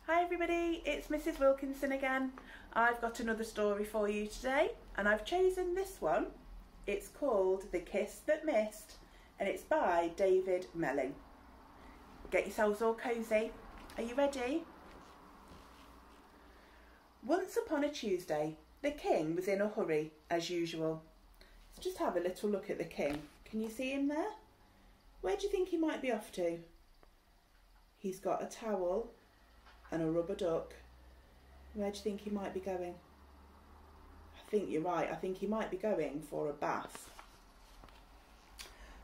Hi everybody, it's Mrs. Wilkinson again. I've got another story for you today and I've chosen this one. It's called The Kiss That Missed and it's by David Melling. Get yourselves all cosy. Are you ready? Once upon a Tuesday, the king was in a hurry as usual. Let's just have a little look at the king. Can you see him there? Where do you think he might be off to? He's got a towel and a rubber duck. Where do you think he might be going? I think you're right. I think he might be going for a bath.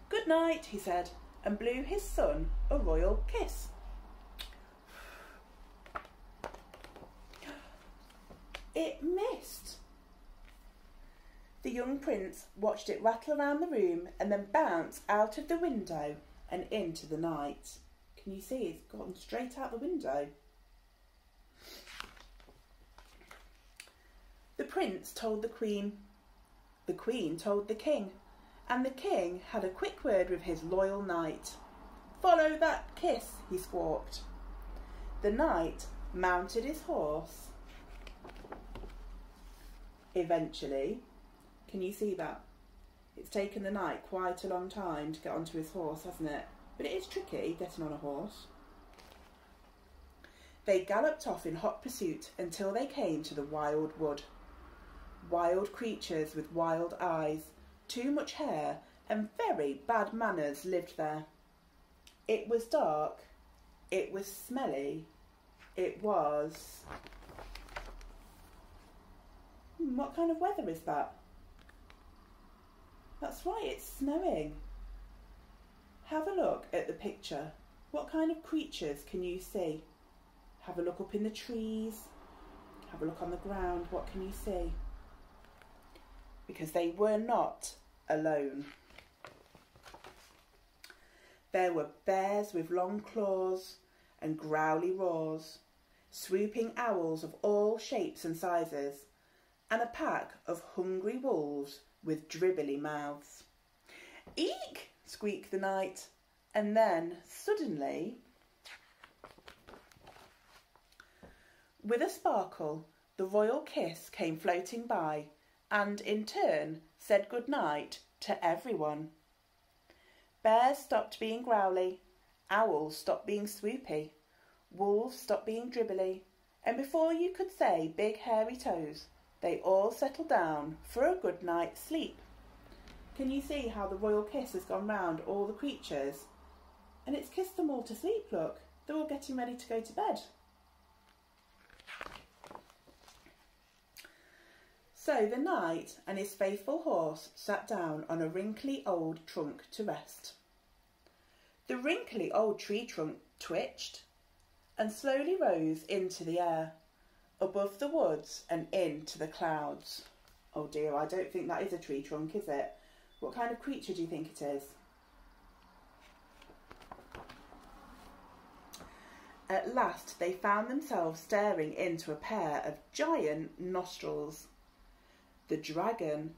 Good night, he said, and blew his son a royal kiss. It missed. The young prince watched it rattle around the room and then bounce out of the window and into the night. Can you see it's gone straight out the window? The prince told the queen told the king, and the king had a quick word with his loyal knight. Follow that kiss, he squawked. The knight mounted his horse. Eventually, can you see that? It's taken the knight quite a long time to get onto his horse, hasn't it? But it is tricky getting on a horse. They galloped off in hot pursuit until they came to the wild wood. Wild creatures with wild eyes, too much hair and very bad manners lived there. It was dark, it was smelly, it was... What kind of weather is that? That's right, it's snowing. Have a look at the picture. What kind of creatures can you see? Have a look up in the trees. Have a look on the ground. What can you see? Because they were not alone. There were bears with long claws and growly roars, swooping owls of all shapes and sizes, and a pack of hungry wolves with dribbly mouths. Eek! Squeaked the knight, and then suddenly, with a sparkle, the royal kiss came floating by and in turn said good night to everyone. Bears stopped being growly, owls stopped being swoopy, wolves stopped being dribbly, and before you could say big hairy toes, they all settled down for a good night's sleep. Can you see how the royal kiss has gone round all the creatures? And it's kissed them all to sleep, look. They're all getting ready to go to bed. So the knight and his faithful horse sat down on a wrinkly old trunk to rest. The wrinkly old tree trunk twitched and slowly rose into the air, above the woods and into the clouds. Oh dear, I don't think that is a tree trunk, is it? What kind of creature do you think it is? At last they found themselves staring into a pair of giant nostrils. The dragon,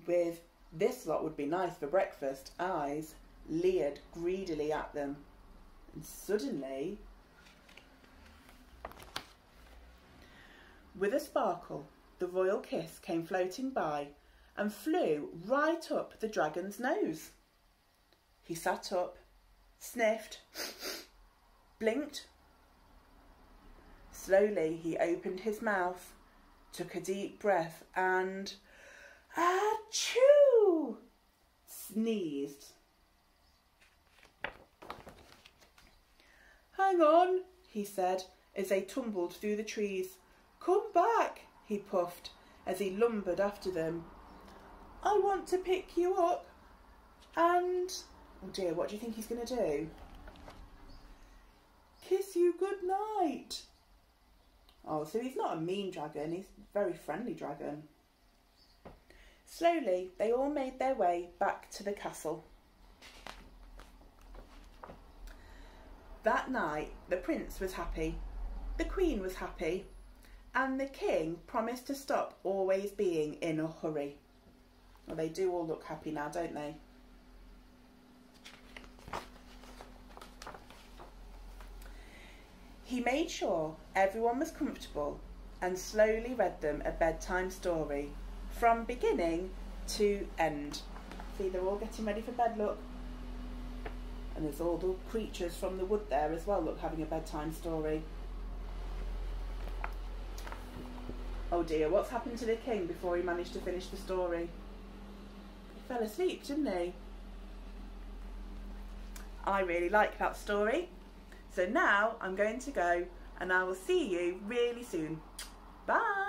with "this lot would be nice for breakfast" eyes, leered greedily at them. And suddenly, with a sparkle, the royal kiss came floating by and flew right up the dragon's nose. He sat up, sniffed, blinked. Slowly he opened his mouth, took a deep breath and, achoo, sneezed. Hang on, he said as they tumbled through the trees. Come back, he puffed as he lumbered after them. I want to pick you up and... Oh dear, what do you think he's going to do? Kiss you good night. Oh, so he's not a mean dragon, he's a very friendly dragon. Slowly, they all made their way back to the castle. That night, the prince was happy, the queen was happy, and the king promised to stop always being in a hurry. Well, they do all look happy now, don't they? He made sure everyone was comfortable and slowly read them a bedtime story from beginning to end. See, they're all getting ready for bed, look. And there's all the creatures from the wood there as well, look, having a bedtime story. Oh dear, what's happened to the king before he managed to finish the story? He fell asleep, didn't he? I really like that story. So now I'm going to go and I will see you really soon. Bye!